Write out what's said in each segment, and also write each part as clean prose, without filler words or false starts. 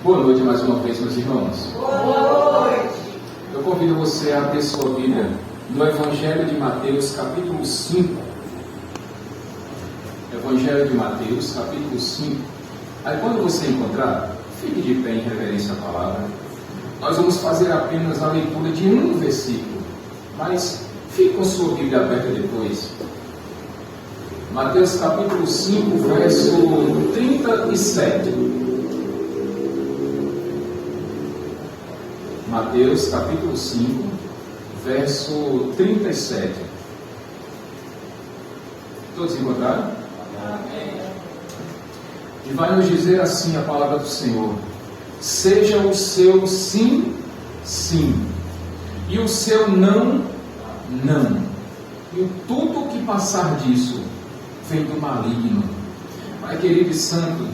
Boa noite mais uma vez, meus irmãos. Boa noite. Eu convido você a abrir sua Bíblia no Evangelho de Mateus, capítulo 5. Evangelho de Mateus, capítulo 5. Aí quando você encontrar, fique de pé em reverência à palavra. Nós vamos fazer apenas a leitura de um versículo, mas fique com sua Bíblia aberta depois. Mateus capítulo 5, verso 37. Mateus capítulo 5, verso 37. Todos encontraram? Amém. E vai nos dizer assim a palavra do Senhor: seja o seu sim, sim, e o seu não, não. E tudo que passar disso vem do maligno. Pai querido e santo,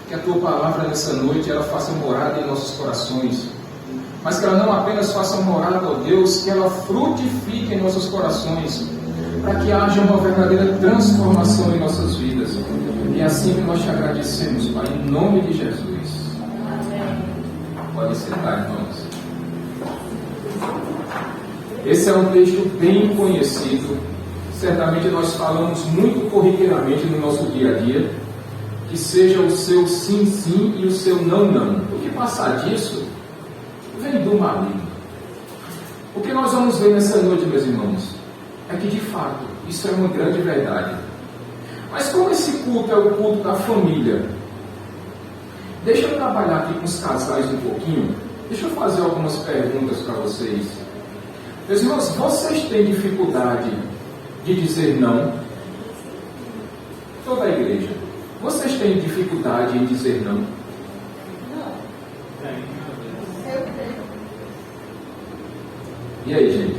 que a tua palavra nessa noite ela faça morada em nossos corações, mas que ela não apenas faça morada, ó Deus, que ela frutifique em nossos corações, para que haja uma verdadeira transformação em nossas vidas. E é assim que nós te agradecemos, Pai, em nome de Jesus. Amém. Pode sentar, irmãos. Esse é um texto bem conhecido. Certamente nós falamos muito corriqueiramente no nosso dia a dia, que seja o seu sim, sim e o seu não, não. O que passar disso vem do maligno. O que nós vamos ver nessa noite, meus irmãos, é que de fato isso é uma grande verdade. Mas como esse culto é o culto da família, deixa eu trabalhar aqui com os casais um pouquinho. Deixa eu fazer algumas perguntas para vocês. Meus irmãos, vocês têm dificuldade de dizer não? Toda a igreja, vocês têm dificuldade em dizer não? Não. Eu tenho. E aí, gente?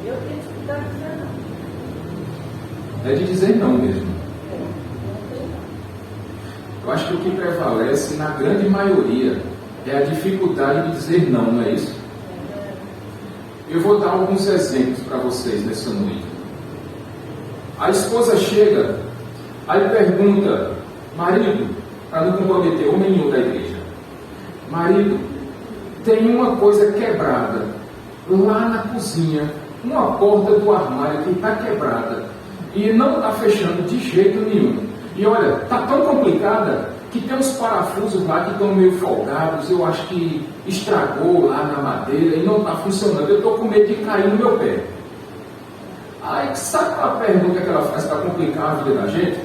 Eu tenho dificuldade de dizer não. É de dizer não mesmo. Eu acho que o que prevalece na grande maioria é a dificuldade de dizer não, não é isso? Eu vou dar alguns exemplos para vocês nessa noite. A esposa chega, aí pergunta: marido, para não comprometer homem nenhum da igreja, marido, tem uma coisa quebrada lá na cozinha, uma porta do armário que está quebrada e não está fechando de jeito nenhum. E olha, está tão complicada que tem uns parafusos lá que estão meio folgados, eu acho que estragou lá na madeira e não está funcionando, eu estou com medo de cair no meu pé. Aí, sabe qual a pergunta que ela faz para complicar a vida da gente?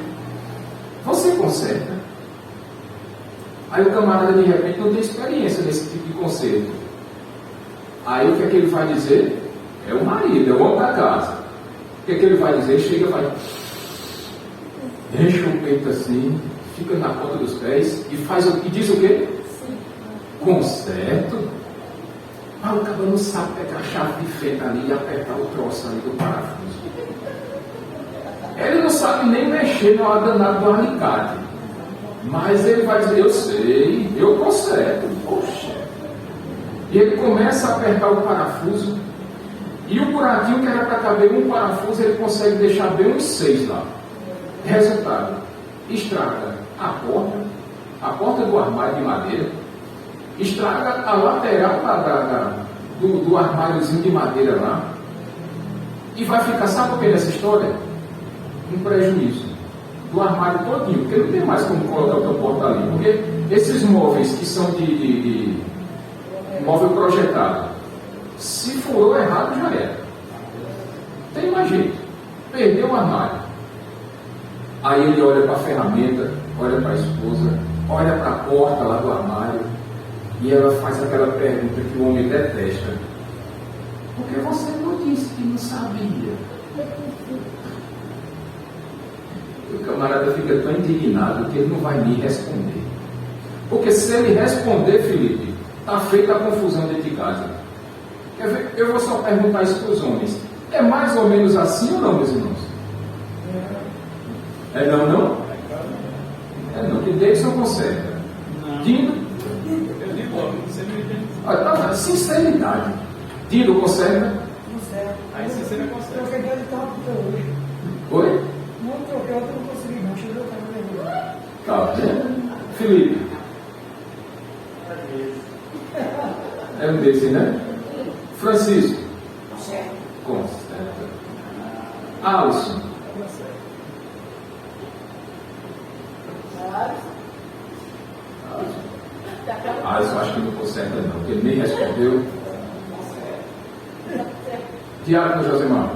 Você conserta? Aí o camarada de repente não tem experiência nesse tipo de conserto. Aí o que é que ele vai dizer? É o marido, é o homem da casa. O que é que ele vai dizer? Chega e vai, enche o peito assim, fica na ponta dos pés e faz e diz o quê? Conserto. Ah, o cara não sabe pegar a chave de fenda ali e apertar o troço ali do parafuso. Ele não sabe nem mexer na hora danada do alicate. Mas ele vai dizer: eu sei, eu conserto. Poxa. E ele começa a apertar o parafuso. E o buraquinho que era para caber um parafuso, ele consegue deixar bem uns 6 lá. Resultado: estraga a porta do armário de madeira, estraga a lateral do armáriozinho de madeira lá, e vai ficar, sabe o que é essa história? Um prejuízo do armário todinho, porque não tem mais como colocar outra porta ali, porque esses móveis que são de móvel projetado, se furou errado já era, tem mais jeito, perdeu o armário. Aí ele olha para a ferramenta, olha para a esposa, olha para a porta lá do armário, e ela faz aquela pergunta que o homem detesta: por que você não disse que não sabia? O camarada fica tão indignado que ele não vai nem responder. Porque se ele responder, Felipe, está feita a confusão dentro de casa. Quer ver? Eu vou só perguntar isso para os homens. É mais ou menos assim ou não, meus irmãos? É não, não? É não, que Deus conserta. Dino? Eu digo logo, você não entende. Sinceridade. Dino conserta? Conserta. Aí você não consegue. Eu peguei de carro hoje. Oi? Não troquei, eu não consegui, não. Chegou o carro. Tá vendo? Felipe? É um desse, né? Francisco. Certo. Conserta. Alisson. Alisson acho que não conserta não, porque ele nem respondeu. Tiago Josemar.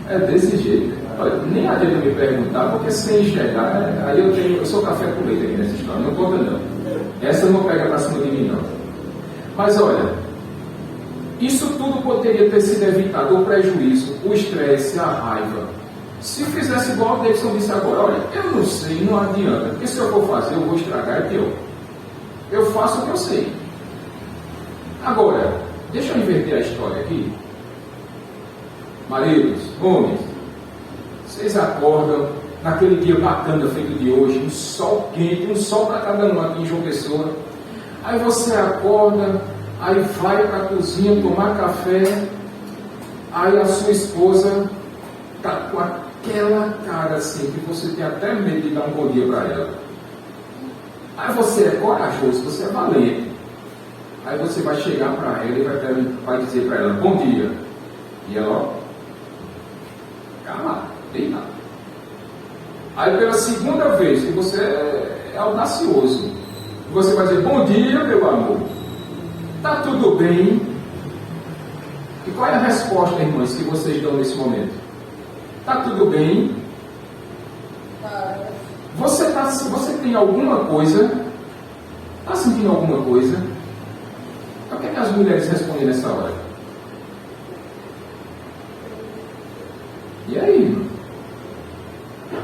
É desse jeito. Olha, nem adianta me perguntar, porque sem enxergar, aí eu sou café com leite aqui nessa história, não conta não. Essa não pega para cima de mim não. Mas olha, isso tudo poderia ter sido evitado, o prejuízo, o estresse, a raiva. Se fizesse igual o Davidson disse agora, olha, eu não sei, não adianta, porque se eu for fazer, eu vou estragar, é pior. Eu faço o que eu sei. Agora, deixa eu inverter a história aqui. Maridos, homens, vocês acordam naquele dia bacana feito de hoje, um sol quente, um sol para cada um aqui em João Pessoa. Aí você acorda, aí vai para a cozinha tomar café, aí a sua esposa está com aquela cara assim, que você tem até medo de dar um bom dia para ela. Aí você é corajoso, você é valente. Aí você vai chegar para ela e vai dizer para ela, bom dia. E ela, ó, calma, nem nada. Aí pela segunda vez que você é audacioso, você vai dizer, bom dia, meu amor. Tá tudo bem? E qual é a resposta, irmãs, que vocês dão nesse momento? Tá tudo bem? Você tem alguma coisa? Está sentindo alguma coisa? O que é que as mulheres respondem nessa hora? E aí, irmão? O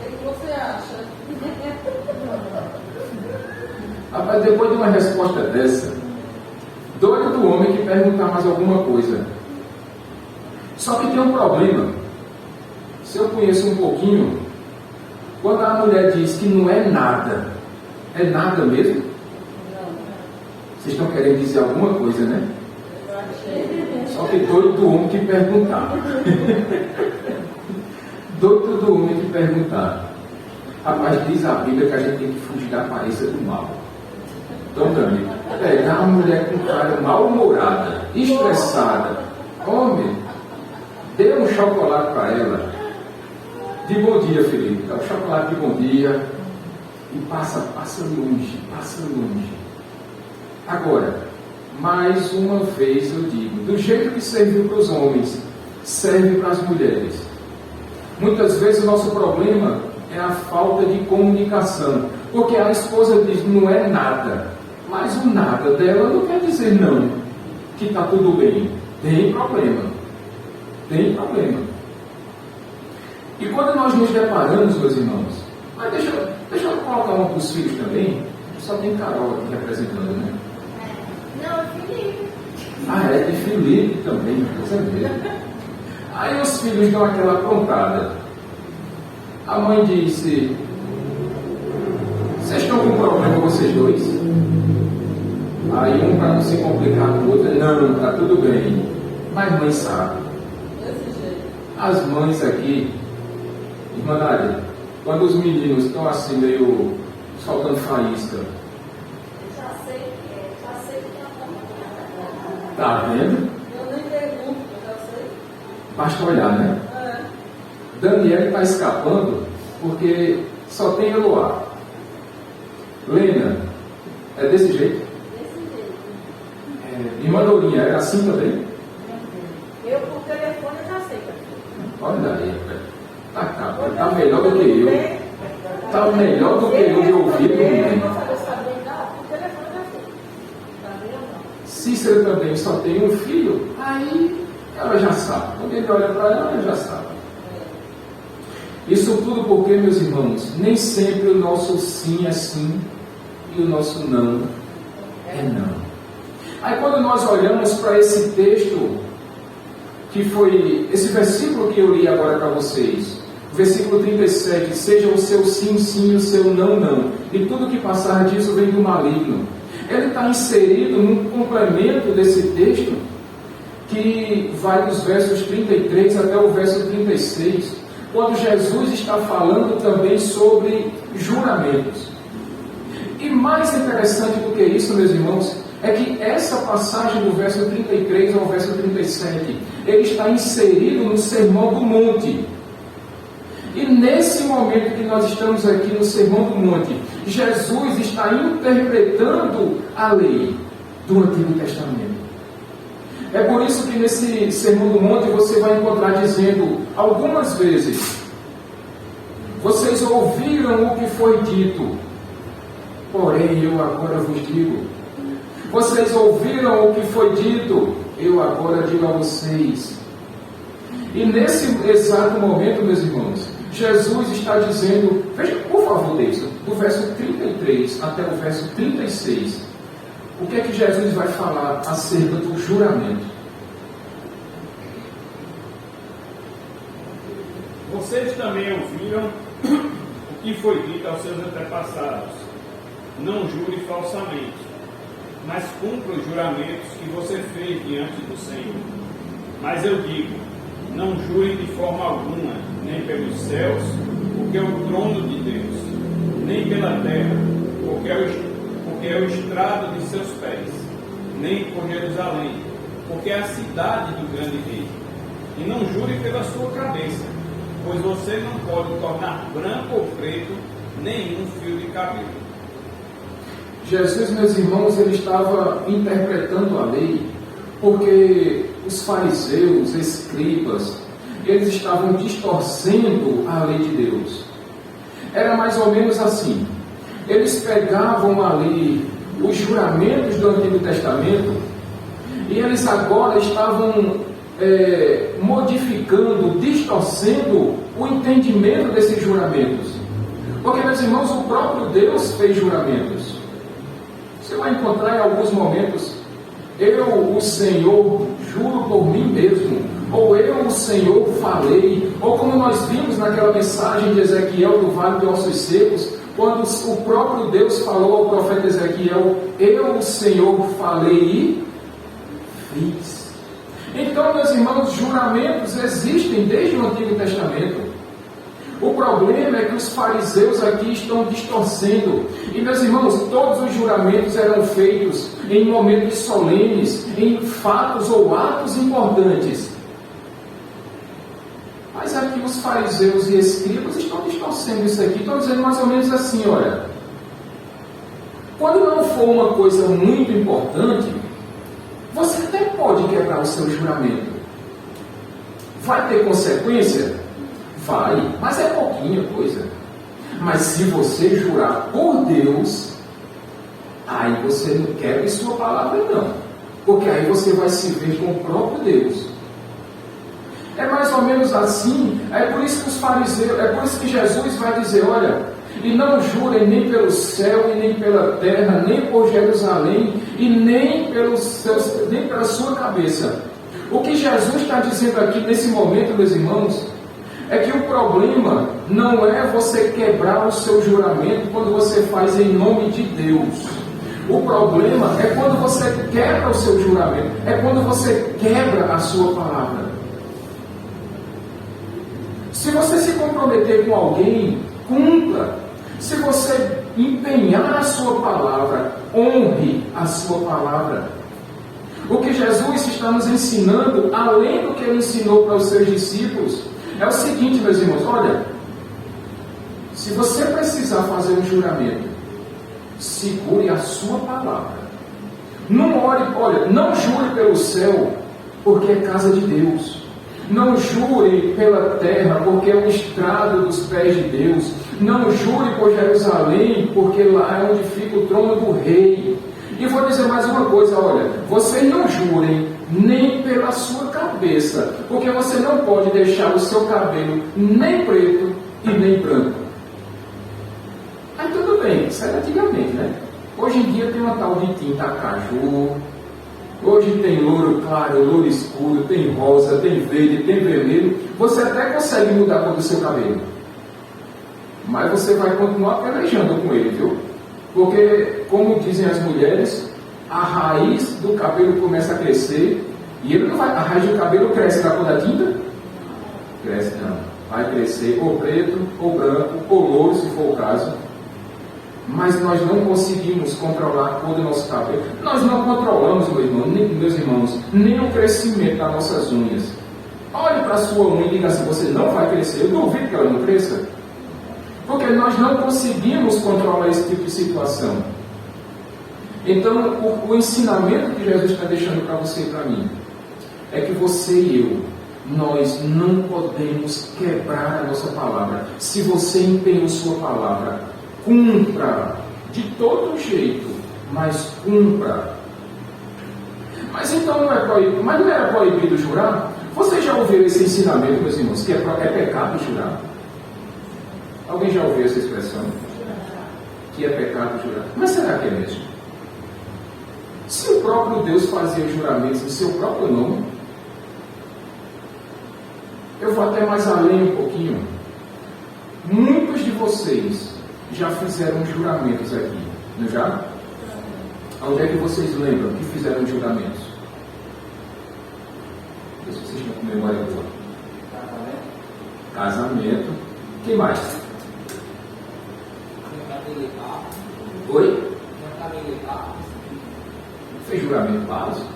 que você acha? Rapaz, depois de uma resposta dessa, doido do homem que perguntar mais alguma coisa. Só que tem um problema. Se eu conheço um pouquinho, quando a mulher diz que não é nada, é nada mesmo? Vocês estão querendo dizer alguma coisa, né? Só que doido do homem que perguntar. Doido do homem que perguntar. Rapaz, diz a Bíblia que a gente tem que fugir da aparência do mal. Então, também, pegar uma mulher com cara mal-humorada, estressada, homem, dê um chocolate para ela. De bom dia, Felipe. Dá um chocolate de bom dia. E passa longe, passa longe. Agora, mais uma vez eu digo, do jeito que serviu para os homens, serve para as mulheres. Muitas vezes o nosso problema é a falta de comunicação, porque a esposa diz, não é nada, mas o nada dela não quer dizer não, que está tudo bem. Tem problema. Tem problema. E quando nós nos deparamos, meus irmãos, mas deixa eu colocar uma para os filhos também, só tem Carol aqui representando, né? Não, Felipe. Ah, é de Felipe também, coisa mesmo. Aí os filhos dão aquela aprontada. A mãe disse, vocês estão com problema vocês dois? Aí um para não se complicar com o outro, não, está tudo bem. Mas mãe sabe. Desse jeito. As mães aqui, irmã Nádia, quando os meninos estão assim meio soltando faísca, Já sei que é. tá vendo? Eu nem pergunto, eu já sei. Basta olhar, né? Daniel está escapando porque só tem Eloá. Lena, é desse jeito? Desse jeito. Irmã Lourinha, era assim também? Eu por telefone já sei. Olha aí, tá melhor do que eu. Tá melhor do que eu de ouvido. Por telefone já sei. Tá vendo? Cícera também só tem um filho, aí ela já sabe. Quando ele olha para ela já sabe. Isso tudo porque, meus irmãos, nem sempre o nosso sim é sim e o nosso não é não. Aí quando nós olhamos para esse texto, que foi esse versículo que eu li agora para vocês, versículo 37, seja o seu sim, sim e o seu não, não. E tudo que passar disso vem do maligno. Ele está inserido num complemento desse texto, que vai dos versos 33 até o verso 36, quando Jesus está falando também sobre juramentos. E mais interessante do que isso, meus irmãos, é que essa passagem do verso 33 ao verso 37, ele está inserido no Sermão do Monte. E nesse momento que nós estamos aqui no Sermão do Monte, Jesus está interpretando a lei do Antigo Testamento. É por isso que nesse Sermão do Monte você vai encontrar dizendo algumas vezes: vocês ouviram o que foi dito, porém eu agora vos digo. Vocês ouviram o que foi dito, eu agora digo a vocês. E nesse exato momento, meus irmãos, Jesus está dizendo, veja por favor, Deison, do verso 33 até o verso 36, o que é que Jesus vai falar acerca do juramento? Vocês também ouviram o que foi dito aos seus antepassados: não jure falsamente, mas cumpra os juramentos que você fez diante do Senhor. Mas eu digo, não jure de forma alguma, nem pelos céus, porque é o trono de Deus, nem pela terra, porque é o estrado de seus pés, nem por Jerusalém, porque é a cidade do grande rei. E não jure pela sua cabeça, pois você não pode tornar branco ou preto nenhum fio de cabelo. Jesus, meus irmãos, ele estava interpretando a lei porque os fariseus, escribas, eles estavam distorcendo a lei de Deus. Era mais ou menos assim: eles pegavam ali os juramentos do Antigo Testamento e eles agora estavam modificando, distorcendo o entendimento desses juramentos. Porque, meus irmãos, o próprio Deus fez juramentos. Você vai encontrar em alguns momentos: eu, o Senhor, juro por mim mesmo, ou eu, o Senhor, falei, ou como nós vimos naquela mensagem de Ezequiel do Vale de Ossos Secos, quando o próprio Deus falou ao profeta Ezequiel: eu, o Senhor, falei e fiz. Então, meus irmãos, juramentos existem desde o Antigo Testamento. O problema é que os fariseus aqui estão distorcendo. E, meus irmãos, todos os juramentos eram feitos em momentos solenes, em fatos ou atos importantes. Mas aqui os fariseus e escribas estão distorcendo isso aqui. Estão dizendo mais ou menos assim: olha, quando não for uma coisa muito importante, você até pode quebrar o seu juramento. Vai ter consequência? Vai, mas é pouquinha coisa. Mas se você jurar por Deus, aí você não quebra sua palavra não, porque aí você vai se ver com o próprio Deus. É mais ou menos assim. É por isso que os fariseus, é por isso que Jesus vai dizer: olha, e não jurem nem pelo céu, e nem pela terra, nem por Jerusalém, e nem pela sua cabeça. O que Jesus está dizendo aqui nesse momento, meus irmãos, é que o problema não é você quebrar o seu juramento quando você faz em nome de Deus. O problema é quando você quebra o seu juramento, é quando você quebra a sua palavra. Se você se comprometer com alguém, cumpra. Se você empenhar a sua palavra, honre a sua palavra. O que Jesus está nos ensinando, além do que ele ensinou para os seus discípulos, é o seguinte, meus irmãos: olha, se você precisar fazer um juramento, segure a sua palavra. Não olhe, não jure pelo céu, porque é casa de Deus. Não jure pela terra, porque é o estrado dos pés de Deus. Não jure por Jerusalém, porque lá é onde fica o trono do rei. E vou dizer mais uma coisa: olha, vocês não jurem nem pela sua cabeça, porque você não pode deixar o seu cabelo nem preto e nem branco. Aí tudo bem, isso era antigamente, né? Hoje em dia tem uma tal de tinta caju, hoje tem louro claro, louro escuro, tem rosa, tem verde, tem vermelho. Você até consegue mudar a cor do seu cabelo, mas você vai continuar pelejando com ele, viu? Porque, como dizem as mulheres, a raiz do cabelo começa a crescer e ele não vai. A raiz do cabelo cresce da cor da tinta? Cresce não. Vai crescer ou preto, ou branco, ou louro, se for o caso. mas nós não conseguimos controlar a cor do nosso cabelo. Nós não controlamos, meus irmãos, nem o crescimento das nossas unhas. Olhe para a sua unha e diga assim: você não vai crescer. Eu duvido que ela não cresça. Porque nós não conseguimos controlar esse tipo de situação. Então, o ensinamento que Jesus está deixando para você e para mim é que você e eu, nós não podemos quebrar a nossa palavra. Se você empenhou sua palavra, cumpra de todo jeito, mas cumpra. Mas então não é proibido, mas não era proibido jurar? Você já ouviu esse ensinamento, meus irmãos, que é pecado jurar? Alguém já ouviu essa expressão? Que é pecado jurar? Mas será que é mesmo? Se o próprio Deus fazia juramentos em seu próprio nome, eu vou até mais além um pouquinho. Muitos de vocês já fizeram juramentos aqui, não já? Onde é que vocês lembram que fizeram juramentos? Não sei se vocês estão com memória boa. Casamento. O que mais? Oi? Fez juramento básico?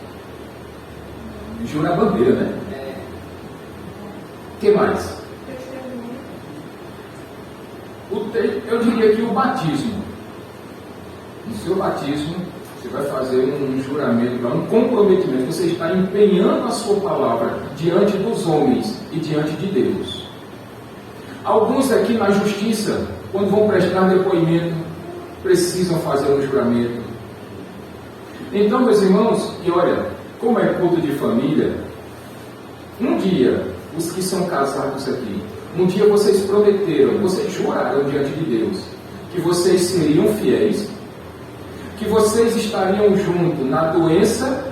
Jura a bandeira, né? O que mais? Eu diria que o batismo. No seu batismo, você vai fazer um juramento, um comprometimento. Você está empenhando a sua palavra diante dos homens e diante de Deus. Alguns aqui na justiça, quando vão prestar depoimento, precisam fazer um juramento. Então, meus irmãos, e olha, como é culto de família, um dia, os que são casados aqui, um dia vocês prometeram, vocês juraram diante de Deus, que vocês seriam fiéis, que vocês estariam juntos na doença,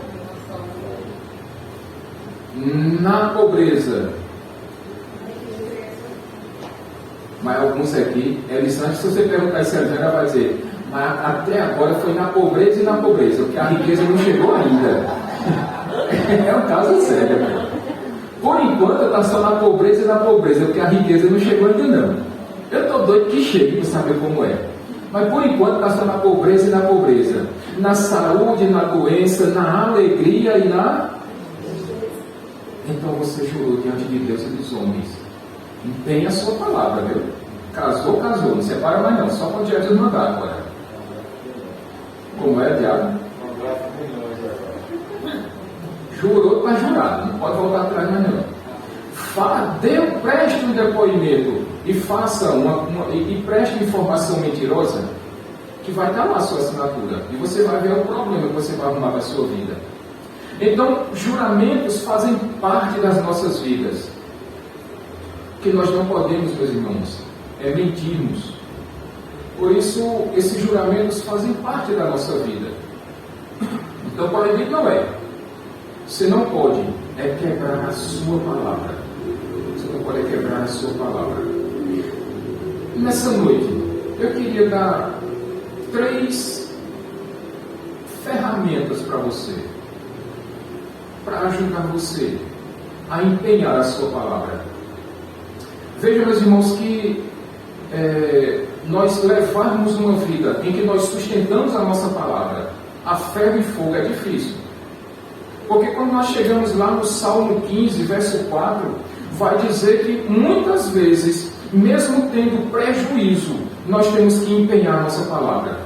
na pobreza. Mas alguns aqui, eles antes, se você perguntar isso, ela vai dizer: mas até agora foi na pobreza e na pobreza, porque a riqueza não chegou ainda. É um caso sério. Por enquanto está só na pobreza e na pobreza, porque a riqueza não chegou ainda não. Eu estou doido que chegue para saber como é. Mas por enquanto está só na pobreza e na pobreza. Na saúde, na doença, na alegria e na... Então você jurou diante de Deus e dos homens. Empenha a sua palavra, viu? Casou, casou. Não separa mais não. Só quando Jesus mandar agora. Como é, diabo? Jurou, está jurado. Não pode voltar atrás mais não. Preste um depoimento e faça e preste informação mentirosa, que vai estar lá a sua assinatura. E você vai ver o problema que você vai arrumar para a sua vida. Então, juramentos fazem parte das nossas vidas. O que nós não podemos, meus irmãos, é mentirmos. Por isso, esses juramentos fazem parte da nossa vida. Então, proibido não é. Você não pode quebrar a sua palavra. Você não pode quebrar a sua palavra. Nessa noite, eu queria dar 3 ferramentas para você, para ajudar você a empenhar a sua palavra. Veja, meus irmãos, que nós levarmos uma vida em que nós sustentamos a nossa palavra a ferro e fogo é difícil. Porque quando nós chegamos lá no Salmo 15, verso 4, vai dizer que muitas vezes, mesmo tendo prejuízo, nós temos que empenhar a nossa palavra.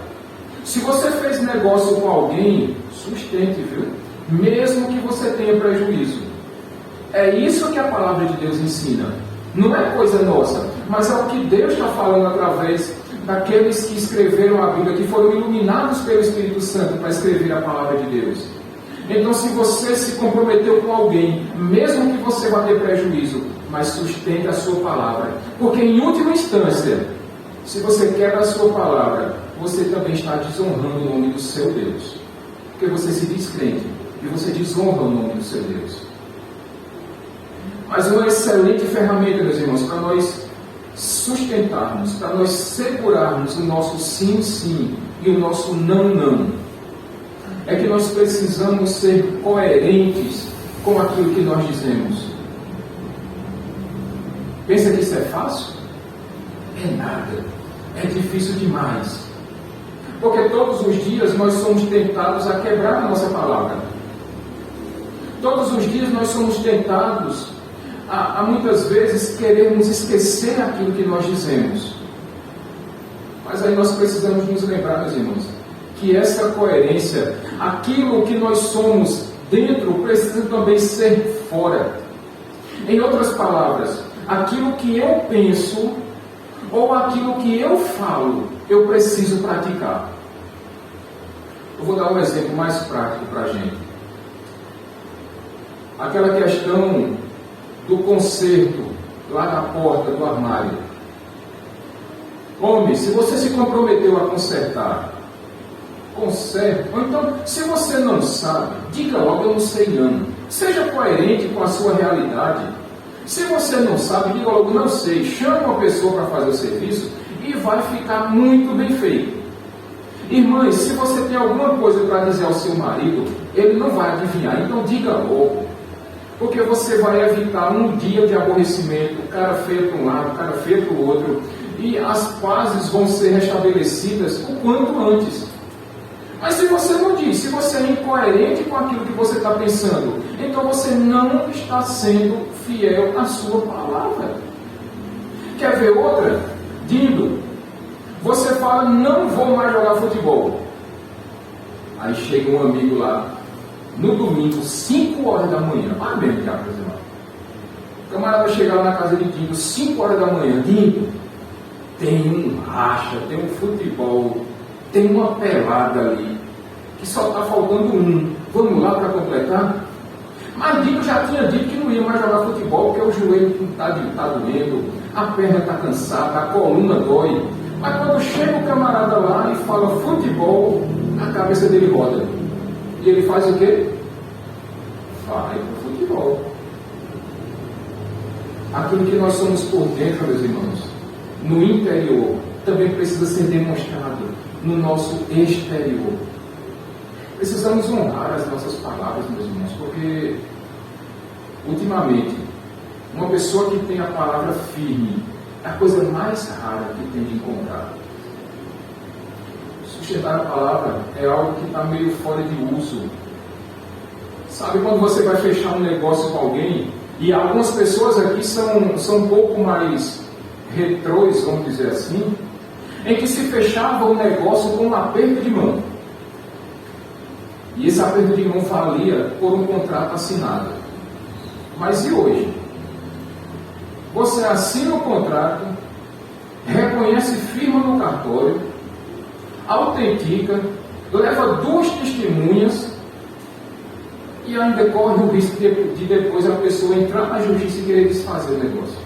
Se você fez negócio com alguém, sustente, viu? Mesmo que você tenha prejuízo. É isso que a palavra de Deus ensina. Não é coisa nossa, mas é o que Deus está falando através daqueles que escreveram a Bíblia, que foram iluminados pelo Espírito Santo para escrever a palavra de Deus. Então, se você se comprometeu com alguém, mesmo que você vá ter prejuízo, mas sustente a sua palavra. Porque, em última instância, se você quebra a sua palavra, você também está desonrando o nome do seu Deus. Porque você se diz crente e você desonra o nome do seu Deus. Mas uma excelente ferramenta, meus irmãos, para nós sustentarmos, para nós segurarmos o nosso sim, sim e o nosso não, não, é que nós precisamos ser coerentes com aquilo que nós dizemos. Pensa que isso é fácil? É nada. É difícil demais. Porque todos os dias nós somos tentados a quebrar a nossa palavra. Todos os dias nós somos tentados a muitas vezes querermos esquecer aquilo que nós dizemos. Mas aí nós precisamos nos lembrar, meus irmãos, que essa coerência, aquilo que nós somos dentro, precisa também ser fora. Em outras palavras, aquilo que eu penso ou aquilo que eu falo, eu preciso praticar. Eu vou dar um exemplo mais prático para a gente. Aquela questão do conserto lá na porta do armário. Homem, se você se comprometeu a consertar, conserte. Ou então, se você não sabe, diga logo, eu não sei não. Seja coerente com a sua realidade. Se você não sabe, diga logo, não sei. Chame uma pessoa para fazer o serviço e vai ficar muito bem feito. Irmãs, se você tem alguma coisa para dizer ao seu marido, ele não vai adivinhar, então diga logo. Porque você vai evitar um dia de aborrecimento, o cara feio para um lado, o cara feio para o outro, e as pazes vão ser restabelecidas o quanto antes. Mas se você não diz, se você é incoerente com aquilo que você está pensando, então você não está sendo fiel à sua palavra. Quer ver outra? Dindo, você fala, não vou mais jogar futebol. Aí chega um amigo lá, no domingo, 5 horas da manhã, olha mesmo que é, por exemplo. O camarada chega lá na casa de Dindo, 5 horas da manhã, Dindo, tem um racha, tem um futebol, tem uma pelada ali, que só está faltando um, vamos lá para completar? Mas Dindo já tinha dito que não ia mais jogar futebol, porque o joelho está doendo, a perna está cansada, a coluna dói. Mas quando chega o camarada lá e fala futebol, a cabeça dele roda. E ele faz o quê? Vai para o futebol. Aquilo que nós somos por dentro, meus irmãos, no interior, também precisa ser demonstrado no nosso exterior. Precisamos honrar as nossas palavras, meus irmãos, porque, ultimamente, uma pessoa que tem a palavra firme é a coisa mais rara que tem de encontrar. Sustentar a palavra é algo que está meio fora de uso. Sabe quando você vai fechar um negócio com alguém, e algumas pessoas aqui são um pouco mais retrôs, vamos dizer assim, em que se fechava um negócio com um aperto de mão. E esse aperto de mão valia por um contrato assinado. Mas e hoje? Você assina o contrato, reconhece firma no cartório, autentica, leva 2 testemunhas e ainda corre o risco de depois a pessoa entrar na justiça e querer desfazer o negócio.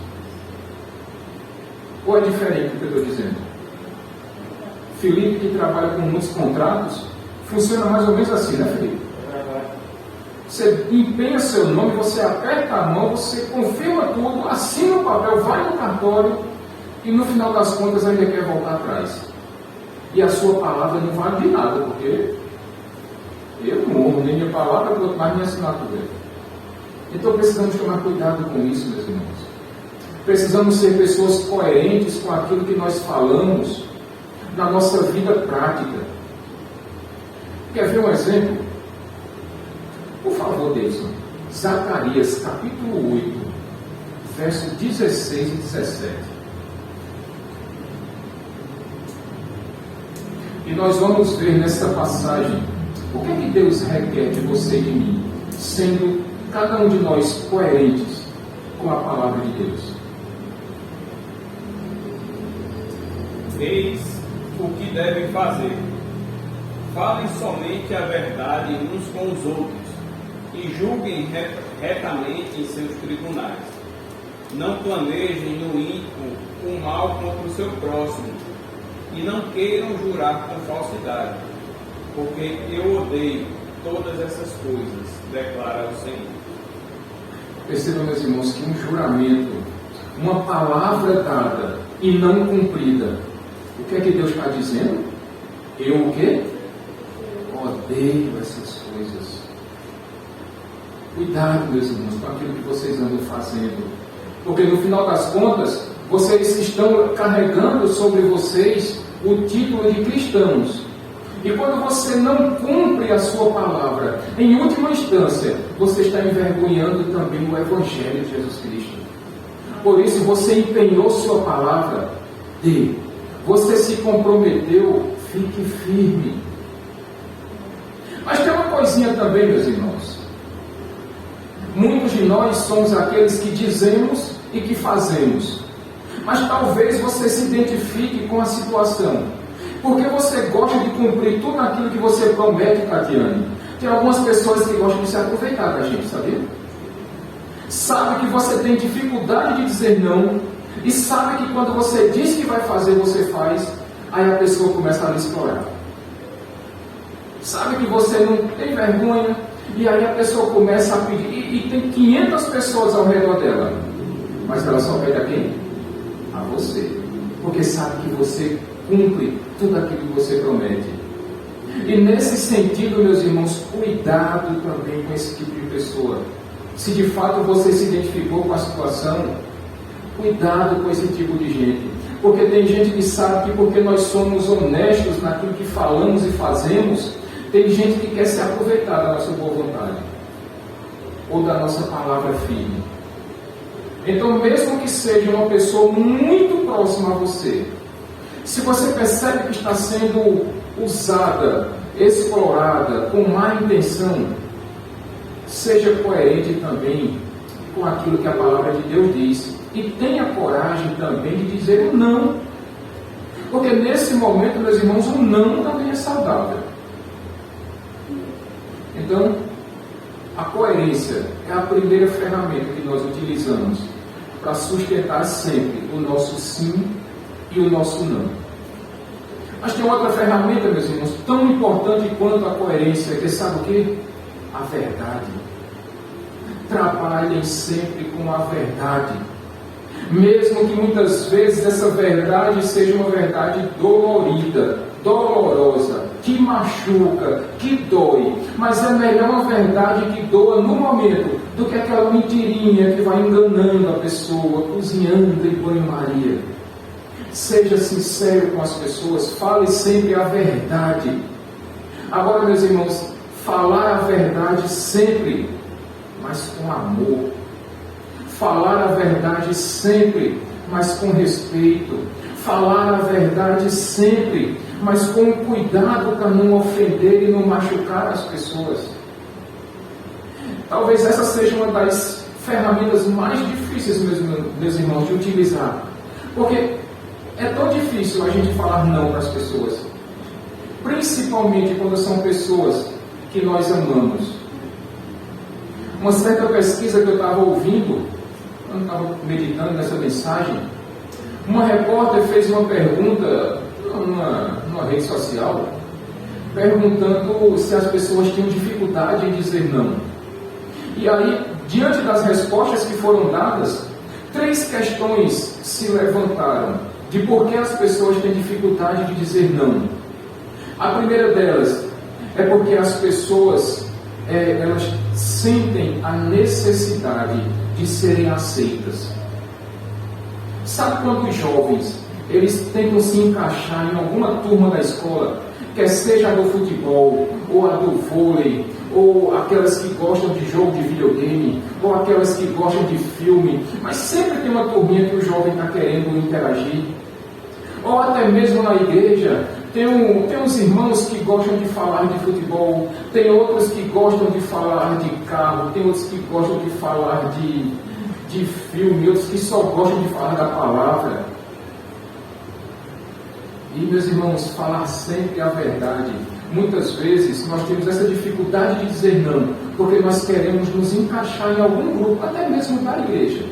Ou é diferente do que eu estou dizendo? Felipe, que trabalha com muitos contratos, funciona mais ou menos assim, né, Felipe? Você empenha seu nome, você aperta a mão, você confirma tudo, assina o papel, vai no cartório e no final das contas ainda quer voltar atrás. E a sua palavra não vale de nada, porque eu não honro nem minha palavra, quanto mais minha assinatura. Então precisamos tomar cuidado com isso, meus irmãos. Precisamos ser pessoas coerentes com aquilo que nós falamos na nossa vida prática. Quer ver um exemplo? Por favor, Deison. Zacarias, capítulo 8, versos 16 e 17. E nós vamos ver nessa passagem o que é que Deus requer de você e de mim, sendo cada um de nós coerentes com a palavra de Deus. Eis o que devem fazer. Falem somente a verdade uns com os outros e julguem retamente em seus tribunais. Não planejem no íntimo o mal contra o seu próximo e não queiram jurar com falsidade, porque eu odeio todas essas coisas, declara o Senhor. Percebam, meus irmãos, que um juramento, uma palavra dada e não cumprida, o que é que Deus está dizendo? Eu o quê? Odeio essas coisas. Cuidado, meus irmãos, com aquilo que vocês andam fazendo. Porque no final das contas, vocês estão carregando sobre vocês o título de cristãos. E quando você não cumpre a sua palavra, em última instância, você está envergonhando também o Evangelho de Jesus Cristo. Por isso, você empenhou sua palavra, dê. Você se comprometeu, fique firme. Mas tem uma coisinha também, meus irmãos. Muitos de nós somos aqueles que dizemos e que fazemos. Mas talvez você se identifique com a situação. Porque você gosta de cumprir tudo aquilo que você promete, Catiane. Tem algumas pessoas que gostam de se aproveitar da gente, sabia? Sabe que você tem dificuldade de dizer não. E sabe que quando você diz que vai fazer, você faz. Aí a pessoa começa a lhe explorar. Sabe que você não tem vergonha. E aí a pessoa começa a pedir. E tem 500 pessoas ao redor dela. Mas ela só pede a quem? A você. Porque sabe que você cumpre tudo aquilo que você promete. E nesse sentido, meus irmãos, cuidado também com esse tipo de pessoa. Se de fato você se identificou com a situação, cuidado com esse tipo de gente. Porque tem gente que sabe que porque nós somos honestos naquilo que falamos e fazemos, tem gente que quer se aproveitar da nossa boa vontade. Ou da nossa palavra firme. Então, mesmo que seja uma pessoa muito próxima a você, se você percebe que está sendo usada, explorada, com má intenção, seja coerente também com aquilo que a palavra de Deus diz. E tenha coragem também de dizer o não. Porque nesse momento, meus irmãos, o não também é saudável. Então, a coerência é a primeira ferramenta que nós utilizamos para sustentar sempre o nosso sim e o nosso não. Mas tem outra ferramenta, meus irmãos, tão importante quanto a coerência, que sabe o quê? A verdade. Trabalhem sempre com a verdade. Mesmo que muitas vezes essa verdade seja uma verdade dolorida, dolorosa, que machuca, que dói. Mas é melhor uma verdade que doa no momento do que aquela mentirinha que vai enganando a pessoa, cozinhando em banho-maria. Seja sincero com as pessoas, fale sempre a verdade. Agora, meus irmãos, falar a verdade sempre, mas com amor. Falar a verdade sempre, mas com respeito. Falar a verdade sempre, mas com cuidado para não ofender e não machucar as pessoas. Talvez essa seja uma das ferramentas mais difíceis, meus irmãos, de utilizar. Porque é tão difícil a gente falar não para as pessoas. Principalmente quando são pessoas que nós amamos. Uma certa pesquisa que eu estava ouvindo, quando eu estava meditando nessa mensagem, uma repórter fez uma pergunta numa rede social, perguntando se as pessoas tinham dificuldade em dizer não. E aí, diante das respostas que foram dadas, 3 questões se levantaram de por que as pessoas têm dificuldade de dizer não. A primeira delas é porque as pessoas elas sentem a necessidade de serem aceitas. Sabe quando os jovens eles tentam se encaixar em alguma turma da escola, quer seja a do futebol, ou a do vôlei, ou aquelas que gostam de jogo de videogame, ou aquelas que gostam de filme, mas sempre tem uma turminha que o jovem está querendo interagir. Ou até mesmo na igreja, tem uns irmãos que gostam de falar de futebol, tem outros que gostam de falar de carro, tem outros que gostam de falar de filme, outros que só gostam de falar da palavra. E, meus irmãos, falar sempre a verdade. Muitas vezes nós temos essa dificuldade de dizer não, porque nós queremos nos encaixar em algum grupo, até mesmo da igreja.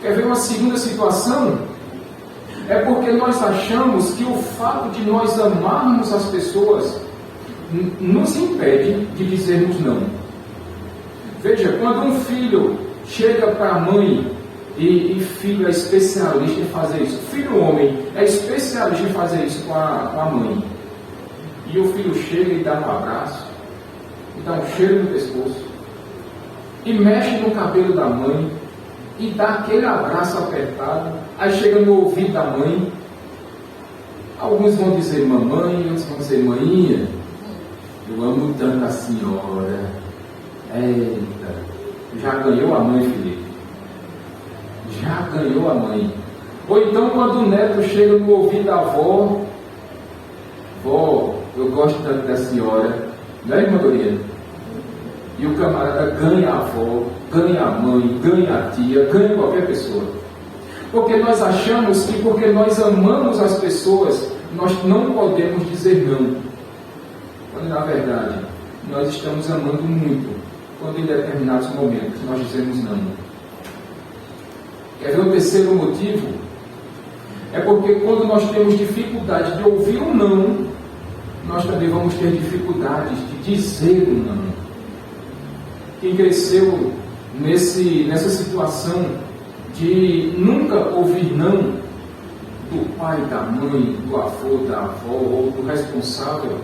Quer ver uma segunda situação? É porque nós achamos que o fato de nós amarmos as pessoas nos impede de dizermos não. Veja, quando um filho chega para a mãe, e filho é especialista em fazer isso, filho homem é especialista em fazer isso com a mãe, e o filho chega e dá um abraço, e dá um cheiro no pescoço, e mexe no cabelo da mãe, e dá aquele abraço apertado, aí chega no ouvido da mãe, Alguns vão dizer mamãe, outros vão dizer maninha. Eu amo tanto a senhora. Eita, já ganhou a mãe, Felipe. Já ganhou a mãe. Ou então quando o neto chega no ouvido da avó, vó, eu gosto tanto da senhora, não é, irmã Doriana? E o camarada ganha a avó, ganha a mãe, ganha a tia, ganha qualquer pessoa. Porque nós achamos que porque nós amamos as pessoas, nós não podemos dizer não. Quando na verdade, nós estamos amando muito, quando em determinados momentos nós dizemos não. Quer ver o terceiro motivo? É porque quando nós temos dificuldade de ouvir um não, nós também vamos ter dificuldades de dizer um não. Quem cresceu nessa situação de nunca ouvir não do pai, da mãe, do avô, da avó ou do responsável,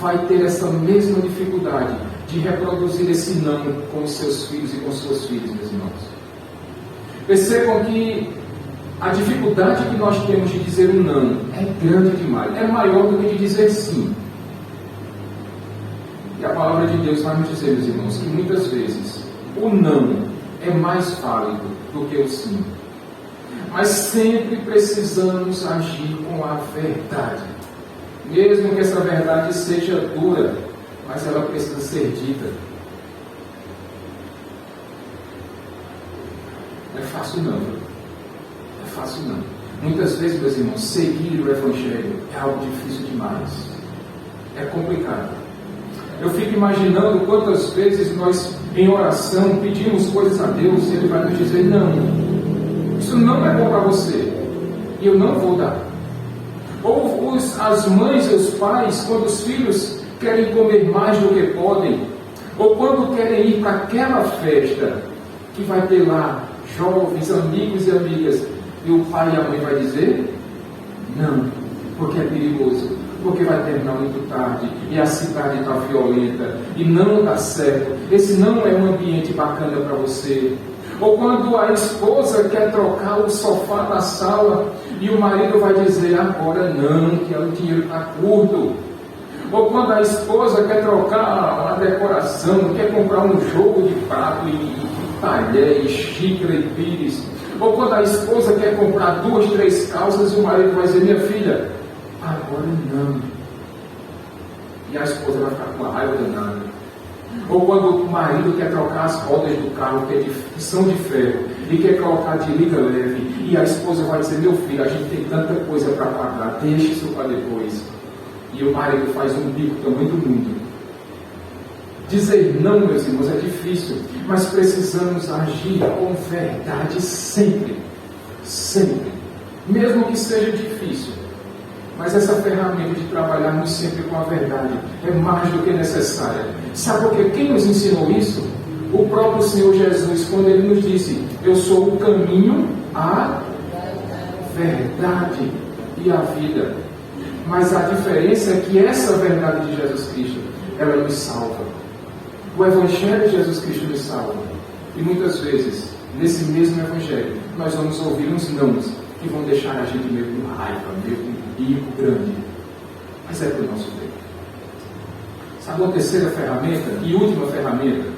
vai ter essa mesma dificuldade de reproduzir esse não com os seus filhos e com suas filhas, meus irmãos. Percebam que a dificuldade que nós temos de dizer um não é grande demais, é maior do que de dizer sim. E a palavra de Deus vai nos dizer, meus irmãos, que muitas vezes o não é mais válido do que o sim. Mas sempre precisamos agir com a verdade. Mesmo que essa verdade seja dura, mas ela precisa ser dita. Não é fácil não. É fácil não. Muitas vezes, meus irmãos, seguir o Evangelho é algo difícil demais. É complicado. Eu fico imaginando quantas vezes nós, em oração, pedimos coisas a Deus e Ele vai nos dizer, não, isso não é bom para você, e eu não vou dar. Ou as mães e os pais, quando os filhos querem comer mais do que podem, ou quando querem ir para aquela festa, que vai ter lá jovens, amigos e amigas, e o pai e a mãe vai dizer, não, porque é perigoso. Porque vai terminar muito tarde, e a cidade está violenta, e não dá certo, esse não é um ambiente bacana para você. Ou quando a esposa quer trocar o sofá da sala, e o marido vai dizer, agora não, que o dinheiro está curto. Ou quando a esposa quer trocar a decoração, quer comprar um jogo de prato, e talher, e xícara, e pires. Ou quando a esposa quer comprar 2, 3 calças, e o marido vai dizer, minha filha, agora não. E a esposa vai ficar com a raiva danada. Ou quando o marido quer trocar as rodas do carro que são de ferro e quer colocar de liga leve, e a esposa vai dizer, meu filho, a gente tem tanta coisa para pagar, deixa isso para depois. E o marido faz um bico tamanho do mundo. Dizer não, meus irmãos, é difícil, mas precisamos agir com verdade sempre. Sempre. Mesmo que seja difícil. Mas essa ferramenta de trabalharmos sempre com a verdade é mais do que necessária. Sabe por quê? Quem nos ensinou isso? O próprio Senhor Jesus, quando Ele nos disse, eu sou o caminho, a verdade e a vida. Mas a diferença é que essa verdade de Jesus Cristo, ela nos salva. O Evangelho de Jesus Cristo nos salva. E muitas vezes, nesse mesmo Evangelho, nós vamos ouvir uns nãos que vão deixar a gente meio com raiva, meio com bico grande. Mas é para o nosso bem. Sabe uma terceira ferramenta e última ferramenta?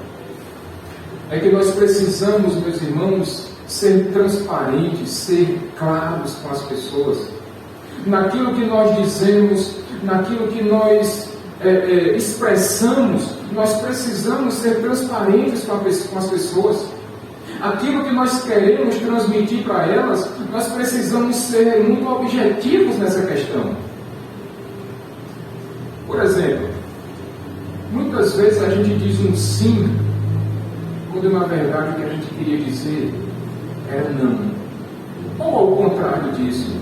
É que nós precisamos, meus irmãos, ser transparentes, ser claros com as pessoas. Naquilo que nós dizemos, naquilo que nós expressamos, nós precisamos ser transparentes com as pessoas. Aquilo que nós queremos transmitir para elas, nós precisamos ser muito objetivos nessa questão. Por exemplo, muitas vezes a gente diz um sim, quando na verdade o que a gente queria dizer era não. Ou ao contrário disso.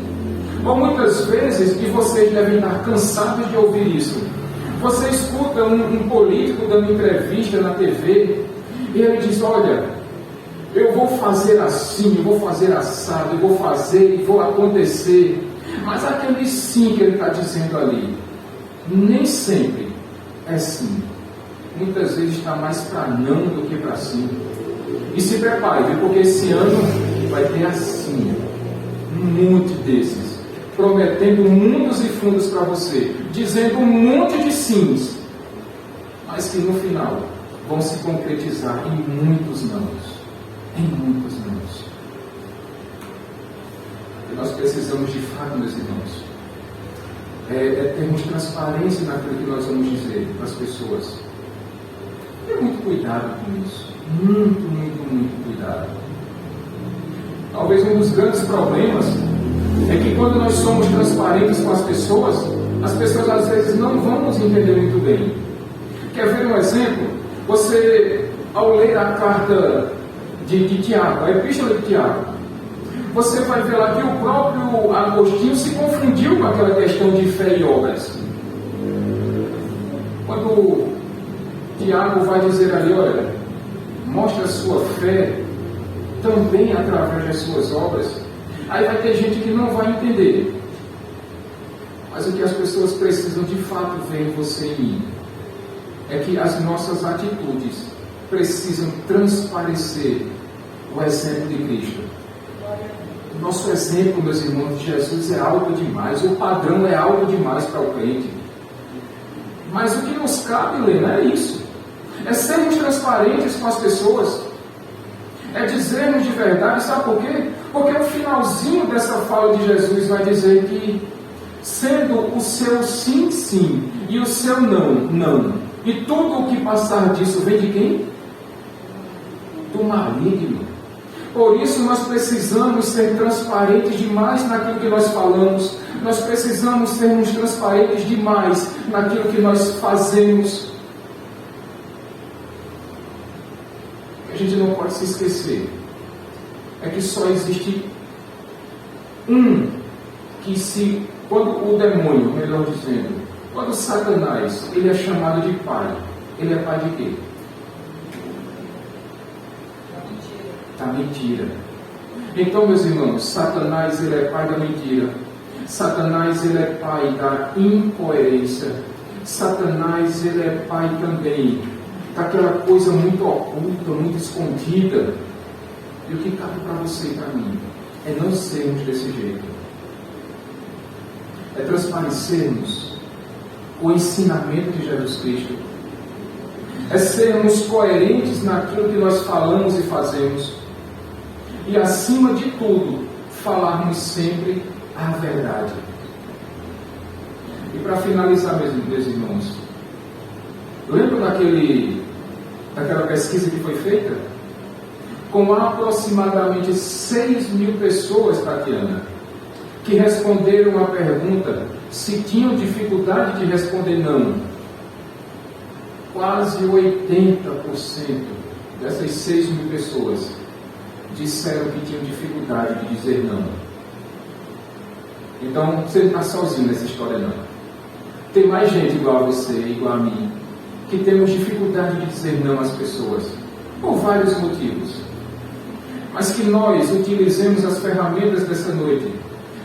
Ou muitas vezes, e vocês devem estar cansados de ouvir isso, você escuta um político dando entrevista na TV, e ele diz, olha, eu vou fazer assim, eu vou fazer assado, eu vou fazer e vou acontecer. Mas aquele sim que ele está dizendo ali, nem sempre é sim. Muitas vezes está mais para não do que para sim. E se prepare, porque esse ano vai ter assim, um monte desses. prometendo mundos e fundos para você, dizendo um monte de sims, mas que no final vão se concretizar em muitos nãos. Em muitos nãos. E nós precisamos de fato, meus irmãos, termos transparência naquilo que nós vamos dizer para as pessoas. Tenha muito cuidado com isso. Muito, muito, muito cuidado. Talvez um dos grandes problemas é que quando nós somos transparentes com as pessoas às vezes não vão nos entender muito bem. Quer ver um exemplo? Você, ao ler a carta de Tiago, a epístola de Tiago, você vai ver lá que o próprio Agostinho se confundiu com aquela questão de fé e obras. Quando Tiago vai dizer ali, olha, mostra a sua fé também através das suas obras, aí vai ter gente que não vai entender. Mas o que as pessoas precisam de fato ver em você e em mim é que as nossas atitudes precisam transparecer o exemplo de Cristo. O nosso exemplo, meus irmãos, de Jesus é alto demais, o padrão é alto demais para o crente. Mas o que nos cabe, Helena, é isso. É sermos transparentes com as pessoas. É dizermos de verdade, sabe por quê? Porque o finalzinho dessa fala de Jesus vai dizer que, sendo o seu sim, sim, e o seu não, não, e tudo o que passar disso vem de quem? Do maligno. Por isso nós precisamos ser transparentes demais naquilo que nós falamos, nós precisamos sermos transparentes demais naquilo que nós fazemos. A gente não pode se esquecer é que só existe quando o demônio, melhor dizendo, quando Satanás, ele é chamado de pai, ele é pai de quê? Da mentira. Então, meus irmãos, Satanás, ele é pai da mentira. Satanás, ele é pai da incoerência. Satanás, ele é pai também daquela coisa muito oculta, muito escondida. E o que cabe para você e para mim é não sermos desse jeito. É transparecermos o ensinamento de Jesus Cristo. É sermos coerentes naquilo que nós falamos e fazemos. E, acima de tudo, falarmos sempre a verdade. E para finalizar, meus irmãos, lembra daquela pesquisa que foi feita? Com aproximadamente 6.000 pessoas, Tatiana, que responderam a pergunta se tinham dificuldade de responder não. Quase 80% dessas 6.000 pessoas disseram que tinham dificuldade de dizer não. Então, você não está sozinho nessa história, não. Tem mais gente igual a você, igual a mim, que temos dificuldade de dizer não às pessoas, por vários motivos. Mas que nós utilizemos as ferramentas dessa noite,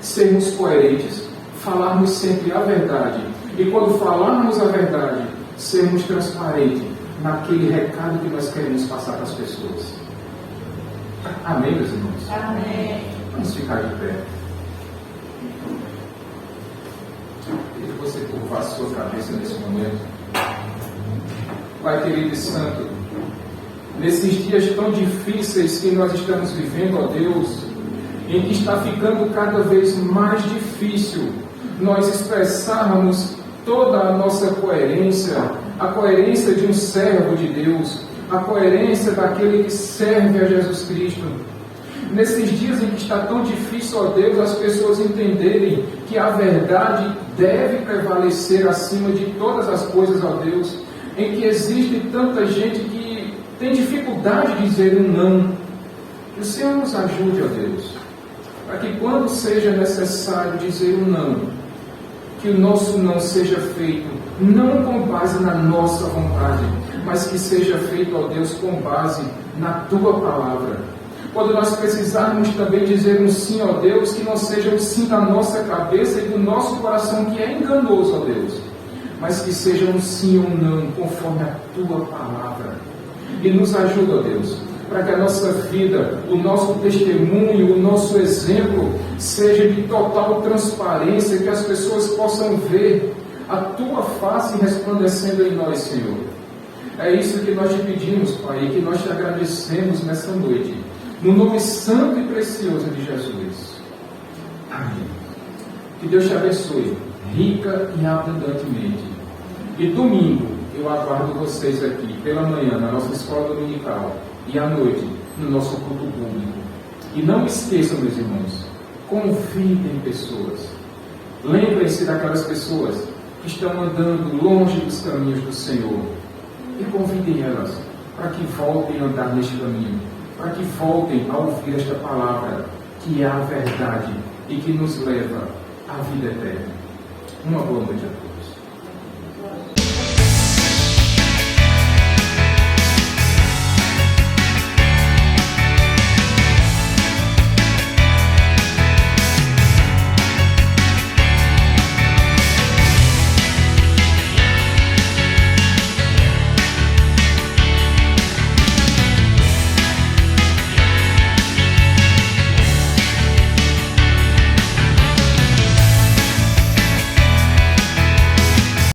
sermos coerentes, falarmos sempre a verdade. E quando falarmos a verdade, sermos transparentes naquele recado que nós queremos passar para as pessoas. Amém, meus irmãos? Amém. Vamos ficar de pé. Queria que você curvasse a sua cabeça nesse momento. Pai querido e santo, nesses dias tão difíceis que nós estamos vivendo, ó Deus, em que está ficando cada vez mais difícil nós expressarmos toda a nossa coerência, a coerência de um servo de Deus, a coerência daquele que serve a Jesus Cristo. Nesses dias em que está tão difícil, ó Deus, as pessoas entenderem que a verdade deve prevalecer acima de todas as coisas, ó Deus, em que existe tanta gente que tem dificuldade de dizer um não. Que o Senhor nos ajude, ó Deus, para que quando seja necessário dizer um não, que o nosso não seja feito não com base na nossa vontade, mas que seja feito, ó Deus, com base na Tua palavra. Quando nós precisarmos também dizer um sim, ó Deus, que não seja um sim da nossa cabeça e do nosso coração, que é enganoso, ó Deus, mas que seja um sim ou não, conforme a Tua palavra. E nos ajuda, ó Deus, para que a nossa vida, o nosso testemunho, o nosso exemplo seja de total transparência, que as pessoas possam ver a Tua face resplandecendo em nós, Senhor. É isso que nós te pedimos, Pai, e que nós te agradecemos nessa noite, no nome santo e precioso de Jesus. Amém. Que Deus te abençoe, rica e abundantemente. E domingo eu aguardo vocês aqui pela manhã na nossa escola dominical e à noite no nosso culto público. E não esqueçam, meus irmãos, convidem pessoas. Lembrem-se daquelas pessoas que estão andando longe dos caminhos do Senhor. E convidem elas para que voltem a andar neste caminho, para que voltem a ouvir esta palavra, que é a verdade e que nos leva à vida eterna. Uma boa noite a todos.